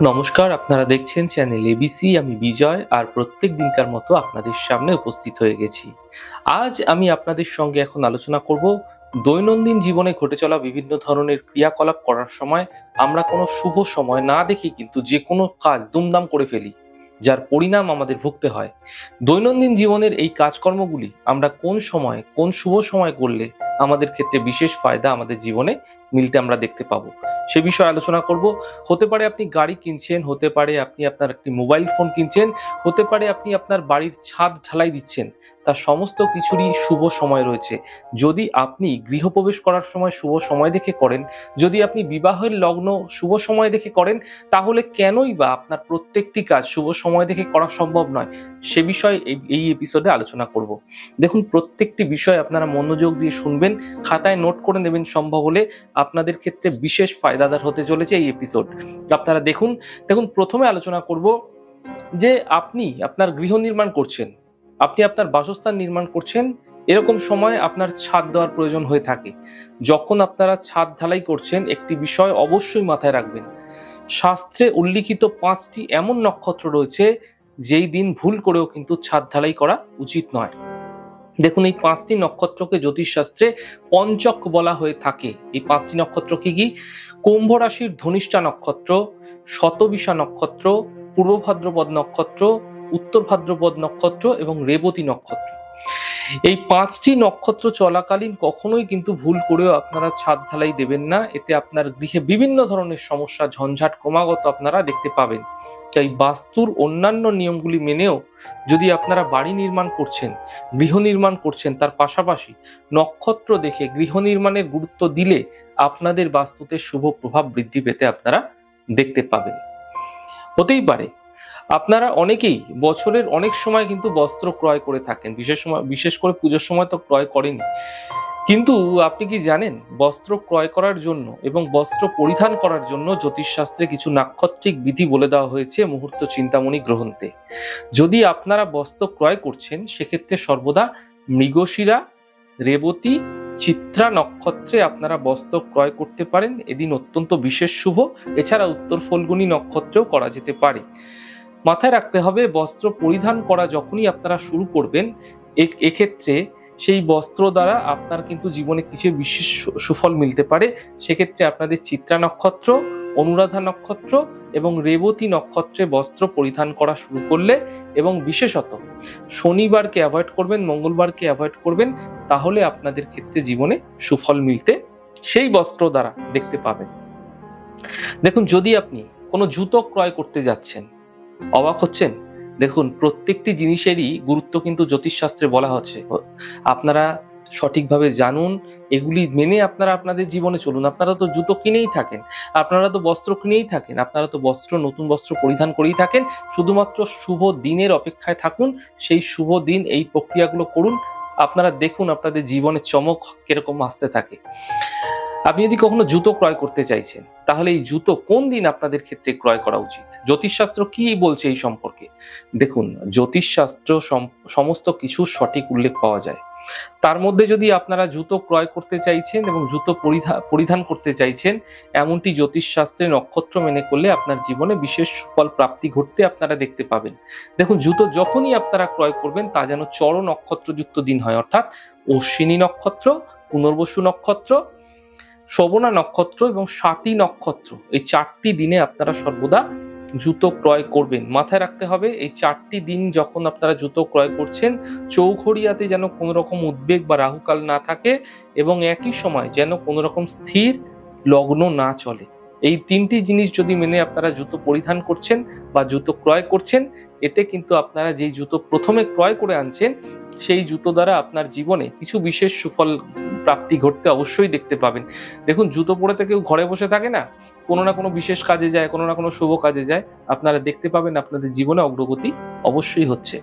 নমস্কার, আপনারা দেখছেন চ্যানেল এবিসি। আমি বিজয়, আর প্রত্যেক দিনকার মতো আপনাদের সামনে উপস্থিত হয়ে গেছি। আজ আমি আপনাদের সঙ্গে এখন আলোচনা করব দৈনন্দিন জীবনে ঘটে চলা বিভিন্ন ধরনের ক্রিয়াকলাপ করার সময় আমরা কোনো শুভ সময় না দেখে কিন্তু যে কোনো কাজ দুমদাম করে ফেলি, যার পরিণাম আমাদের ভুগতে হয়। দৈনন্দিন জীবনের এই কাজকর্মগুলি আমরা কোন সময়, কোন শুভ সময় করলে আমাদের ক্ষেত্রে বিশেষ ফায়দা আমাদের জীবনে মিলতে আমরা দেখতে পাবো, সে বিষয়ে আলোচনা করব। হতে পারে আপনি গাড়ি কিনছেন, হতে পারে আপনি আপনার একটি মোবাইল ফোন কিনছেন, হতে পারে আপনি আপনার বাড়ির ছাদ ঢালাই দিচ্ছেন। তার সমস্ত কিছুরই শুভ সময় রয়েছে। যদি আপনি গৃহপ্রবেশ করার সময় শুভ সময় দেখে করেন, যদি আপনি বিবাহের লগ্ন শুভ সময় দেখে করেন, তাহলে কেনই বা আপনার প্রত্যেকটি কাজ শুভ সময় দেখে করা সম্ভব নয়, সে বিষয়ে এই এপিসোডে আলোচনা করব। দেখুন, প্রত্যেকটি বিষয় আপনারা মনোযোগ দিয়ে শুনবেন, খাতায় নোট করে নেবেন। সম্ভব হলে আপনাদের ক্ষেত্রে বিশেষ ফায়দাদার হতে চলেছে এই এপিসোড। আপনারা দেখুন, প্রথমে আলোচনা করব যে আপনি আপনার গৃহ নির্মাণ করছেন, আপনি আপনার বাসস্থান নির্মাণ করছেন। এরকম সময় আপনার ছাদ দেওয়ার প্রয়োজন হয়ে থাকে। যখন আপনারা ছাদ ঢালাই করছেন, একটি বিষয় অবশ্যই মাথায় রাখবেন। শাস্ত্রে উল্লিখিত 5টি এমন নক্ষত্র রয়েছে যেই দিন ভুল করেও কিন্তু ছাদ ঢালাই করা উচিত নয়। দেখুন, এই 5টি নক্ষত্রকে জ্যোতিষশাস্ত্রে পঞ্চক বলা হয়ে থাকে। এই 5টি নক্ষত্র কি কি? কুম্ভ রাশির ধনিষ্ঠা নক্ষত্র, শতবিশা নক্ষত্র, পূর্ব ভাদ্রপদ নক্ষত্র, উত্তর ভাদ্রপদ নক্ষত্র এবং রেবতী নক্ষত্র। এই 5টি নক্ষত্র চলাকালীন কখনোই কিন্তু ভুল করেও আপনারা ছাদ ঢালাই দেবেন না। এতে আপনার গৃহে বিভিন্ন ধরনের সমস্যা, ঝঞ্ঝাট ক্রমাগত আপনারা দেখতে পাবেন। তাই বাস্তুর অন্যান্য নিয়মগুলি মেনেও যদি আপনারা বাড়ি নির্মাণ করছেন, গৃহ নির্মাণ করছেন, তার পাশাপাশি নক্ষত্র দেখে গৃহ নির্মাণের গুরুত্ব দিলে আপনাদের বাস্তুতে শুভ প্রভাব বৃদ্ধি পেতে আপনারা দেখতে পাবেন। হতেই পারে আপনারা অনেকেই বছরের অনেক সময় কিন্তু বস্ত্র ক্রয় করে থাকেন, বিশেষ করে পুজোর সময় তো ক্রয় করেনি। কিন্তু আপনি কি জানেন, বস্ত্র ক্রয় করার জন্য এবং বস্ত্র পরিধান করার জন্য জ্যোতিষশাস্ত্রে কিছু নাক্ষত্রিক বিধি বলে দেওয়া হয়েছে মুহূর্ত চিন্তামণি গ্রন্থে। যদি আপনারা বস্ত্র ক্রয় করছেন, সেক্ষেত্রে সর্বদা মৃগশিরা, রেবতী, চিত্রা নক্ষত্রে আপনারা বস্ত্র ক্রয় করতে পারেন। এদিন অত্যন্ত বিশেষ শুভ। এছাড়া উত্তর ফল্গুনী নক্ষত্রেও করা যেতে পারে। মাথায় রাখতে হবে, বস্ত্র পরিধান করা যখনই আপনারা শুরু করবেন, এক্ষেত্রে সেই বস্ত্র দ্বারা আপনার কিন্তু জীবনে কিছু বিশেষ সুফল মিলতে পারে। সেক্ষেত্রে আপনাদের চিত্রা নক্ষত্র, অনুরাধা নক্ষত্র এবং রেবতী নক্ষত্রে বস্ত্র পরিধান করা শুরু করলে, এবং বিশেষত শনিবারকে অ্যাভয়েড করবেন, মঙ্গলবারকে অ্যাভয়েড করবেন, তাহলে আপনাদের ক্ষেত্রে জীবনে সুফল মিলতে সেই বস্ত্র দ্বারা দেখতে পাবেন। দেখুন, যদি আপনি কোনো জুতো ক্রয় করতে যাচ্ছেন, অবাক হচ্ছেন? দেখুন, প্রত্যেকটি জিনিসেরই গুরুত্ব কিন্তু জ্যোতিষশাস্ত্রে বলা হচ্ছে। আপনারা সঠিকভাবে জানুন, এগুলি মেনে আপনারা আপনাদের জীবনে চলুন। আপনারা তো জুতো কিনেই থাকেন, আপনারা তো বস্ত্র কিনেই থাকেন, আপনারা তো নতুন বস্ত্র পরিধান করেই থাকেন। শুধুমাত্র শুভ দিনের অপেক্ষায় থাকুন, সেই শুভ দিন এই প্রক্রিয়াগুলো করুন। আপনারা দেখুন আপনাদের জীবনে চমক কিরকম আসতে থাকে। আপনি যদি কখনো জুতো ক্রয় করতে চাইছেন, তাহলে এই জুতো কোন দিন আপনাদের ক্ষেত্রে ক্রয় করা উচিত? জ্যোতিষশাস্ত্র কি বলছে এই সম্পর্কে? দেখুন, জ্যোতিষশাস্ত্র সমস্ত কিছু সঠিক উল্লেখ পাওয়া যায়। তার মধ্যে যদি আপনারা জুতো ক্রয় করতে চাইছেন এবং জুতো পরিধান করতে চাইছেন, এমনটি জ্যোতিষশাস্ত্রে নক্ষত্র মেনে করলে আপনার জীবনে বিশেষ ফল প্রাপ্তি ঘটতে আপনারা দেখতে পাবেন। দেখুন, জুতো যখনই আপনারা ক্রয় করবেন, তা যেন চর নক্ষত্রযুক্ত দিন হয়, অর্থাৎ অশ্বিনী নক্ষত্র, পুনর্বসু নক্ষত্র, শ্রবণা নক্ষত্র এবং স্বাতী নক্ষত্র। এই 4টি দিনে আপনারা সর্বদা জুতো ক্রয় করবেন। মাথায় রাখতে হবে, এই 4টি দিন যখন আপনারা জুতো ক্রয় করছেন, চৌঘড়িয়াতে যেন কোনো রকম উদ্বেগ বা রাহুকাল না থাকে, এবং একই সময় যেন কোনো রকম স্থির লগ্ন না চলে। এই 3টি জিনিস যদি মেনে আপনারা জুতো পরিধান করছেন বা জুতো ক্রয় করছেন, এতে কিন্তু আপনারা যেই জুতো প্রথমে ক্রয় করে আনছেন, সেই জুতো দ্বারা আপনার জীবনে কিছু বিশেষ সুফল প্রাপ্তি ঘটতে অবশ্যই দেখতে পাবেন। দেখুন, জুতো পরে তো কেউ ঘরে বসে থাকে না, কোনো না কোনো বিশেষ কাজে যায়, কোনো না কোনো শুভ কাজে যায়। আপনারা দেখতে পাবেন আপনাদের জীবনে অগ্রগতি অবশ্যই হচ্ছে।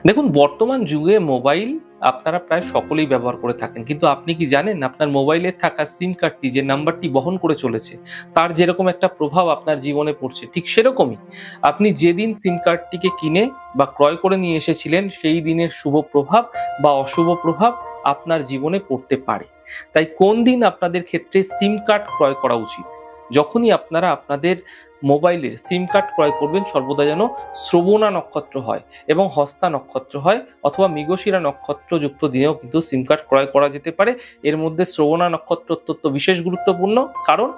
দেখুন, বর্তমান যুগে মোবাইল আপনারা প্রায় সকলেই ব্যবহার করে থাকেন, কিন্তু আপনি কি জানেন আপনার মোবাইলে থাকা সিম কার্ডটি যে নাম্বারটি বহন করে চলেছে, তার যেরকম একটা প্রভাব আপনার জীবনে পড়ছে, ঠিক সেরকমই আপনি যেদিন সিম কার্ডটিকে কিনে বা ক্রয় করে নিয়ে এসেছিলেন, সেই দিনের শুভ প্রভাব বা অশুভ প্রভাব আপনার জীবনে পড়তে পারে। তাই কোন দিন আপনাদের ক্ষেত্রে সিম কার্ড ক্রয় করা উচিত? যখনই আপনারা আপনাদের মোবাইলের সিম কার্ড ক্রয় করবেন সর্বদা যেন শ্রবণা নক্ষত্র হয় এবং হস্তা নক্ষত্র হয়, অথবা মৃগশিরা নক্ষত্রযুক্ত দিনেও কিন্তু সিম কার্ড ক্রয় করা যেতে পারে। এর মধ্যে শ্রবণা নক্ষত্র অত্যন্ত বিশেষ গুরুত্বপূর্ণ, কারণ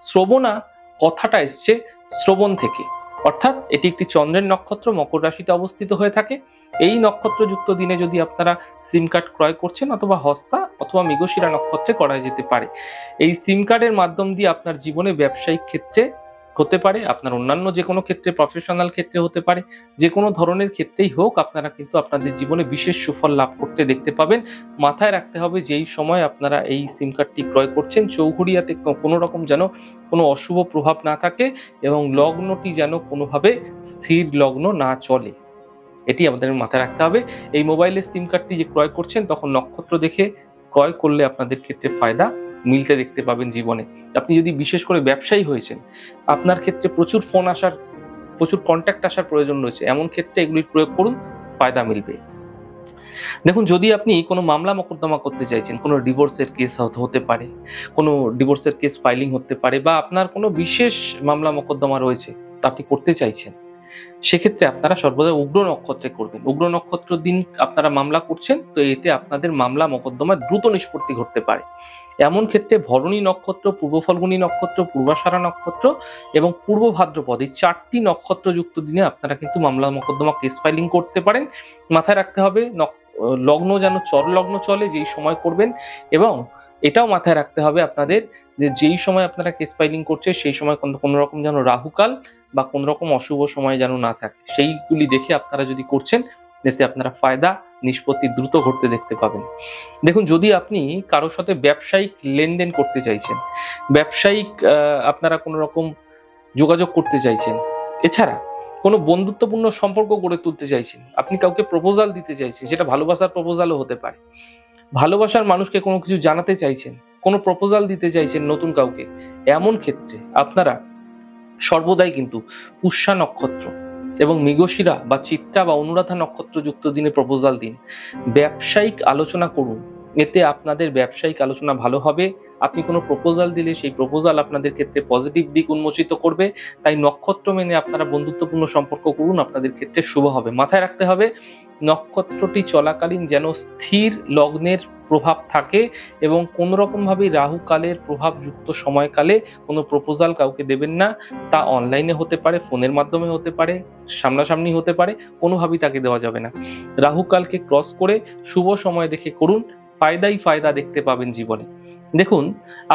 শ্রবণা কথাটা এসছে শ্রবণ থেকে, অর্থাৎ এটি একটি চন্দ্রের নক্ষত্র, মকর রাশিতে অবস্থিত হয়ে থাকে। এই নক্ষত্রযুক্ত দিনে যদি আপনারা সিম কার্ড ক্রয় করছেন, অথবা হস্তা অথবা মৃগশিরা নক্ষত্রে করা যেতে পারে। এই সিম কার্ডের মাধ্যম দিয়ে আপনার জীবনে ব্যবসায়িক ক্ষেত্রে হতে পারে, আপনার অন্যান্য যে কোনো ক্ষেত্রে, প্রফেশনাল ক্ষেত্রে হতে পারে, যে কোনো ধরনের ক্ষেত্রেই হোক, আপনারা কিন্তু আপনাদের জীবনে বিশেষ সুফল লাভ করতে দেখতে পাবেন। মাথায় রাখতে হবে যেই সময় আপনারা এই সিম কার্ডটি ক্রয় করছেন, চৌঘড়িয়াতে কোনো রকম যেন কোনো অশুভ প্রভাব না থাকে এবং লগ্নটি যেন কোনোভাবে স্থির লগ্ন না চলে, এটি আমাদের মাথায় রাখতে হবে। এই মোবাইলের সিম কার্ডটি যে ক্রয় করছেন, তখন নক্ষত্র দেখে ক্রয় করলে আপনাদের ক্ষেত্রে ফায়দা মিলতে দেখতে পাবেন জীবনে। আপনি যদি বিশেষ করে ব্যবসায়ী হয়েছেন, আপনার ক্ষেত্রে প্রচুর ফোন আসার, প্রচুর কন্ট্যাক্ট আসার প্রয়োজন রয়েছে, এমন ক্ষেত্রে এগুলির প্রয়োগ করুন, ফায়দা মিলবে। দেখুন, যদি আপনি কোনো মামলা মোকদ্দমা করতে চাইছেন, কোনো ডিভোর্সের কেস হতে পারে, কোনো ডিভোর্সের কেস ফাইলিং হতে পারে, বা আপনার কোনো বিশেষ মামলা মোকদ্দমা রয়েছে তা আপনি করতে চাইছেন, সেক্ষেত্রে আপনারা সর্বদা উগ্র নক্ষত্রে করবেন। উগ্র নক্ষত্র দিন আপনারা মামলা করছেন, তো এতে আপনাদের মামলা মোকদ্দমা দ্রুত নিষ্পত্তি ঘটতে পারে। এমন ক্ষেত্রে ভরণী নক্ষত্র, পূর্ব ফাল্গুনী নক্ষত্র, পূর্বাষাঢ়া নক্ষত্র এবং পূর্ব ভাদ্রপদ, এই 4টি নক্ষত্রযুক্ত দিনে আপনারা কিন্তু মামলা মোকদ্দমা কেস ফাইলিং করতে পারেন। মাথায় রাখতে হবে লগ্ন যেন চর লগ্ন চলে যেই সময় করবেন, এবং এটাও মাথায় রাখতে হবে আপনাদের যে যেই সময় আপনারা কেস ফাইলিং করছে সেই সময় কোনো রকম যেন রাহুকাল বা কোন রকম অশুভ সময় যেন না থাকে, সেইগুলি দেখে আপনারা যদি করছেন, যাতে আপনারা ফায়দা নিষ্পত্তি দ্রুত ঘটতে দেখতে পাবেন। দেখুন, যদি আপনি কারোর সাথে ব্যবসায়িক লেনদেন করতে চাইছেন, ব্যবসায়িক আপনারা কোনো রকম যোগাযোগ করতে চাইছেন, এছাড়া কোনো বন্ধুত্বপূর্ণ সম্পর্ক গড়ে তুলতে চাইছেন, আপনি কাউকে প্রপোজাল দিতে চাইছেন, সেটা ভালোবাসার প্রপোজালও হতে পারে, ভালোবাসার মানুষকে কোনো কিছু জানাতে চাইছেন, কোনো প্রপোজাল দিতে চাইছেন নতুন কাউকে, এমন ক্ষেত্রে আপনারা সর্বদাই কিন্তু পুষ্যা নক্ষত্র এবং মৃগশিরা বা চিত্রা বা অনুরাধা নক্ষত্রযুক্ত দিনে প্রপোজাল দিন। ব্যবসায়িক আলোচনা করুন, এতে আপনাদের ব্যবসায়িক আলোচনা ভালো হবে। আপনি কোনো প্রপোজাল দিলে সেই প্রপোজাল আপনাদের ক্ষেত্রে পজিটিভ দিক উন্মোচিত করবে। তাই নক্ষত্র মেনে আপনারা বন্ধুত্বপূর্ণ সম্পর্ক করুন, আপনাদের ক্ষেত্রে শুভ হবে। মাথায় রাখতে হবে নক্ষত্রটি চলাকালীন যেন স্থির লগ্নের প্রভাব থাকে এবং কোনো রকমভাবে রাহু কালের প্রভাবযুক্ত সময়কালে কোনো প্রপোজাল কাউকে দেবেন না। তা অনলাইনে হতে পারে, ফোনের মাধ্যমে হতে পারে, সামনাসামনি হতে পারে, কোনোভাবেই তাকে দেওয়া যাবে না। রাহু কালকে ক্রস করে শুভ সময় দেখে করুন, ফায়দাই ফায়দা দেখতে পাবেন জীবনে। দেখুন,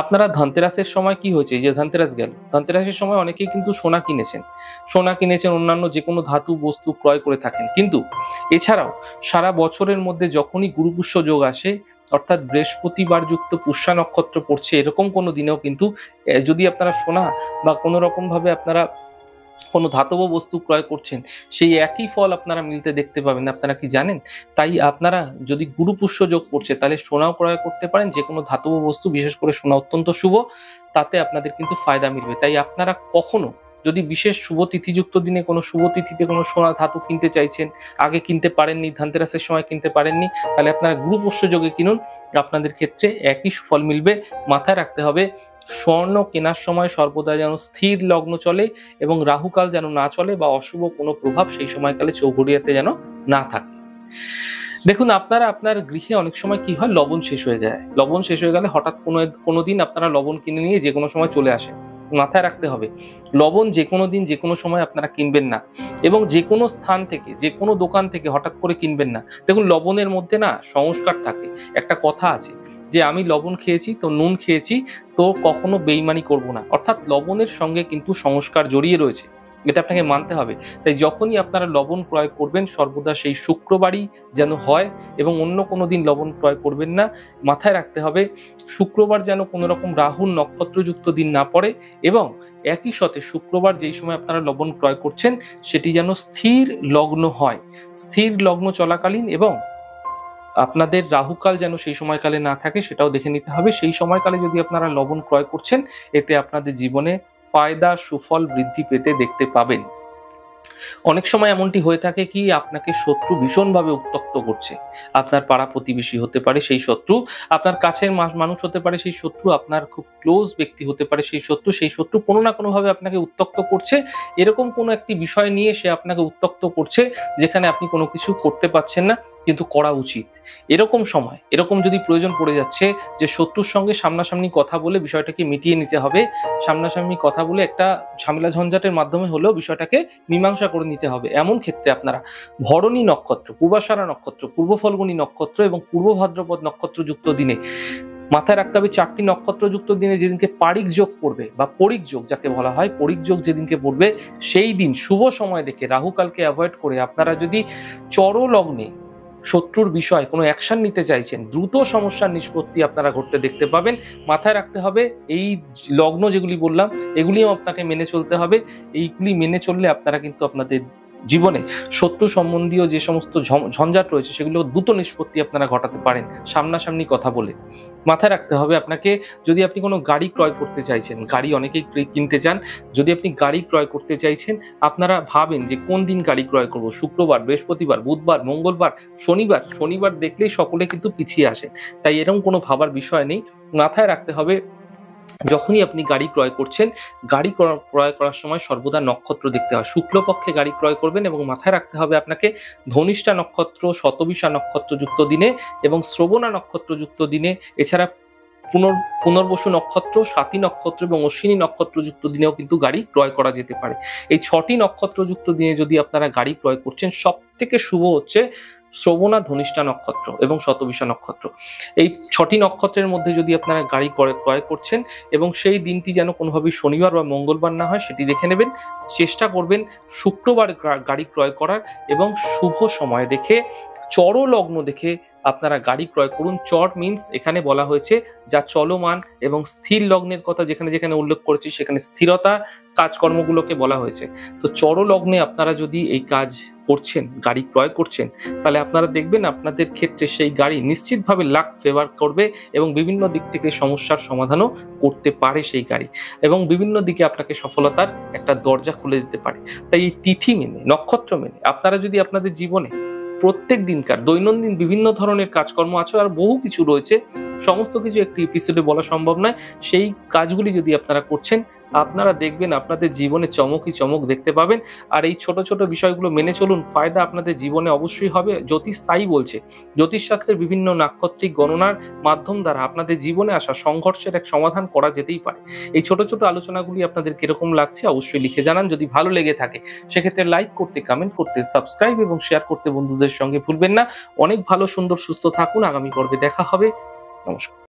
আপনারা ধনতেরাসের সময় কি হয়েছে, এই যে ধনতেরাস গেল, ধনতেরাসের সময় অনেকেই কিন্তু সোনা কিনেছেন, অন্যান্য যে কোনো ধাতু বস্তু ক্রয় করে থাকেন। কিন্তু এছাড়াও সারা বছরের মধ্যে যখনই গুরুপুষ্য যোগ আসে, অর্থাৎ বৃহস্পতিবার যুক্ত পুষ্যা নক্ষত্র পড়ছে, এরকম কোনো দিনেও কিন্তু যদি আপনারা সোনা বা কোনো রকম ভাবে আপনারা কোনো ধাতব বস্তু ক্রয় করছেন, সেই একই ফল আপনারা মিলতে দেখতে পাবেন। আপনারা কি জানেন? তাই আপনারা যদি গুরুপুষ্য যোগ করছে, তাহলে সোনাও ক্রয় করতে পারেন, যে কোনো ধাতব বস্তু, বিশেষ করে সোনা অত্যন্ত শুভ, তাতে আপনাদের কিন্তু ফায়দা মিলবে। তাই আপনারা কখনো যদি বিশেষ শুভ তিথিযুক্ত দিনে কোনো শুভ তিথিতে কোনো সোনা ধাতু কিনতে চাইছেন, আগে কিনতে পারেননি, ধনতেরাসের সময় কিনতে পারেননি, তাহলে আপনারা গুরুপুষ্য যোগে কিনুন, আপনাদের ক্ষেত্রে একই ফল মিলবে। মাথায় রাখতে হবে স্বর্ণ কেনার সময় সর্বদা যেন স্থির লগ্ন চলে এবং রাহুকাল যেন না চলে, বা অশুভ কোনো প্রভাব সেই সময়কালে চৌঘড়িয়াতে যেন না থাকে। দেখুন, আপনারা আপনার গৃহে অনেক সময় কি হয়, লবণ শেষ হয়ে যায়। লবণ শেষ হয়ে গেলে হঠাৎ কোনো দিন আপনারা লবণ কিনে নিয়ে যে কোনো সময় চলে আসেন। মাথায় রাখতে হবে লবণ যে কোনো দিন যে কোনো সময় আপনারা কিনবেন না, এবং যে কোনো স্থান থেকে, যে কোনো দোকান থেকে হঠাৎ করে কিনবেন না। দেখুন, লবণের মধ্যে না সংস্কার থাকে। একটা কথা আছে যে আমি লবণ খেয়েছি তো নুন খেয়েছি, তো কখনো বেইমানি করব না। অর্থাৎ লবণের সঙ্গে কিন্তু সংস্কার জড়িয়ে রয়েছে, এটা আপনাকে মানতে হবে। তাই যখনই আপনারা লবণ ক্রয় করবেন, সর্বদা সেই শুক্রবারই যেন হয়, এবং অন্য কোনো দিন লবণ ক্রয় করবেন না। মাথায় রাখতে হবে শুক্রবার যেন কোনো রকম রাহুর নক্ষত্রযুক্ত দিন না পড়ে, এবং একই সাথে শুক্রবার যেই সময় আপনারা লবণ ক্রয় করছেন, সেটি যেন স্থির লগ্ন হয়, স্থির লগ্ন চলাকালীন, এবং আপনাদের রাহুকাল যেন সেই সময়কালে না থাকে, সেটাও দেখে নিতে হবে। সেই সময়কালে যদি আপনারা লবণ ক্রয় করছেন, এতে আপনাদের জীবনে ফায়দা সুফল বৃদ্ধি পেতে দেখতে পাবেন। অনেক সময় এমনটি হয়ে থাকে কি আপনাকে শত্রু ভীষণভাবে উত্ত্যক্ত করছে। আপনার পাড়া প্রতিবেশী হতে পারে সেই শত্রু, আপনার কাছের মানুষ হতে পারে সেই শত্রু, আপনার খুব ক্লোজ ব্যক্তি হতে পারে সেই শত্রু কোনো না কোনোভাবে আপনাকে উত্ত্যক্ত করছে। এরকম কোনো একটি বিষয় নিয়ে সে আপনাকে উত্ত্যক্ত করছে যেখানে আপনি কোনো কিছু করতে পারছেন না কিন্তু করা উচিত। এরকম সময় এরকম যদি প্রয়োজন পড়ে যাচ্ছে যে শত্রুর সঙ্গে সামনাসামনি কথা বলে বিষয়টাকে মিটিয়ে নিতে হবে, সামনাসামনি কথা বলে একটা ঝামেলা ঝঞ্ঝাটের মাধ্যমে হলেও বিষয়টাকে মীমাংসা করে নিতে হবে। এমন ক্ষেত্রে আপনারা ভরণী নক্ষত্র, পূর্বাষাঢ়া নক্ষত্র, পূর্ব ফল্গুনী নক্ষত্র এবং পূর্ব ভাদ্রপদ নক্ষত্রযুক্ত দিনে মাথায় রাখতে হবে 4টি নক্ষত্রযুক্ত দিনে যেদিনকে পারিক যোগ পড়বে বা পরিক যোগ যাকে বলা হয়, পরিক যোগ যেদিনকে পড়বে সেই দিন শুভ সময় দেখে রাহুকালকে অ্যাভয়েড করে আপনারা যদি চরলগ্নে শত্রুর বিষয় কোনো অ্যাকশন নিতে চাইছেন, দ্রুত সমস্যার নিষ্পত্তি আপনারা ঘটতে দেখতে পাবেন। মাথায় রাখতে হবে এই লগ্ন যেগুলি বললাম এগুলিও আপনাকে মেনে চলতে হবে। এইগুলি মেনে চললে আপনারা কিন্তু আপনাদের জীবনে শত্রু সম্বন্ধীয় যে সমস্ত ঝঞ্ঝাট রয়েছে সেগুলো দ্রুত নিষ্পত্তি আপনারা ঘটাতে পারেন সামনাসামনি কথা বলে। মাথায় রাখতে হবে আপনাকে, যদি আপনি কোনো গাড়ি ক্রয় করতে চাইছেন, গাড়ি অনেকেই কিনতে চান, যদি আপনি গাড়ি ক্রয় করতে চাইছেন আপনারা ভাবেন যে কোন দিন গাড়ি ক্রয় করব, শুক্রবার, বৃহস্পতিবার, বুধবার, মঙ্গলবার, শনিবার। শনিবার দেখলেই সকলে কিন্তু পিছিয়ে আসে, তাই এরকম কোনো ভাবার বিষয় নেই। মাথায় রাখতে হবে যখনই আপনি গাড়ি ক্রয় করছেন, গাড়ি ক্রয় করার সময় সর্বদা নক্ষত্র দেখতে হয়। শুক্লপক্ষে গাড়ি ক্রয় করবেন এবং মাথায় রাখতে হবে আপনাকে ধনিষ্ঠা নক্ষত্র, শতবিশা নক্ষত্রযুক্ত দিনে এবং শ্রবণা নক্ষত্রযুক্ত দিনে, এছাড়া পুনর্বসু নক্ষত্র, স্বাতী নক্ষত্র এবং অশ্বিনী নক্ষত্রযুক্ত দিনেও কিন্তু গাড়ি ক্রয় করা যেতে পারে। এই 6টি নক্ষত্রযুক্ত দিনে যদি আপনারা গাড়ি ক্রয় করছেন, সব থেকে শুভ হচ্ছে শ্রবণা, ধনিষ্ঠা নক্ষত্র এবং শতবিশা নক্ষত্র। এই 6টি নক্ষত্রের মধ্যে যদি আপনারা গাড়ি ক্রয় করছেন এবং সেই দিনটি যেন কোনোভাবেই শনিবার বা মঙ্গলবার না হয় সেটি দেখে নেবেন। চেষ্টা করবেন শুক্রবার গাড়ি ক্রয় করার এবং শুভ সময় দেখে, চরলগ্ন দেখে আপনারা গাড়ি ক্রয় করুন। চর মিন্স এখানে বলা হয়েছে যা চলমান, এবং স্থির লগ্নের কথা যেখানে যেখানে উল্লেখ করেছি সেখানে স্থিরতা কাজকর্মগুলোকে বলা হয়েছে। তো চরলগ্নে আপনারা যদি এই কাজ করছেন, গাড়ি ক্রয় করছেন, তাহলে আপনারা দেখবেন আপনাদের ক্ষেত্রে সেই গাড়ি নিশ্চিতভাবে লাক ফেভার করবে এবং বিভিন্ন দিক থেকে সমস্যার সমাধানও করতে পারে সেই গাড়ি, এবং বিভিন্ন দিকে আপনাকে সফলতার একটা দরজা খুলে দিতে পারে। তাই এই তিথি মেনে, নক্ষত্র মেনে আপনারা যদি আপনাদের জীবনে প্রত্যেক দিনকার দৈনন্দিন বিভিন্ন ধরনের কাজকর্ম আছে, আর বহু কিছু রয়েছে, সমস্ত কিছু একটি এপিসোডে বলা সম্ভব নয়, সেই কাজগুলি যদি আপনারা করছেন আপনারা দেখবেন আপনাদের জীবনে চমকই চমক দেখতে পাবেন। আর এই ছোট ছোট বিষয়গুলো মেনে চলুন, ফায়দা আপনাদের জীবনে অবশ্যই হবে। জ্যোতিষ তাই বলছে, জ্যোতিষশাস্ত্রের বিভিন্ন নাক্ষত্রিক গণনার মাধ্যম দ্বারা আপনাদের জীবনে আসা সংঘর্ষের এক সমাধান করা যেতেই পারে। এই ছোট ছোট আলোচনাগুলি আপনাদের কিরকম লাগছে অবশ্যই লিখে জানান। যদি ভালো লেগে থাকে সেক্ষেত্রে লাইক করতে, কমেন্ট করতে, সাবস্ক্রাইব এবং শেয়ার করতে বন্ধুদের সঙ্গে ভুলবেন না। অনেক ভালো, সুন্দর, সুস্থ থাকুন। আগামী পর্বে দেখা হবে। নমস্কার।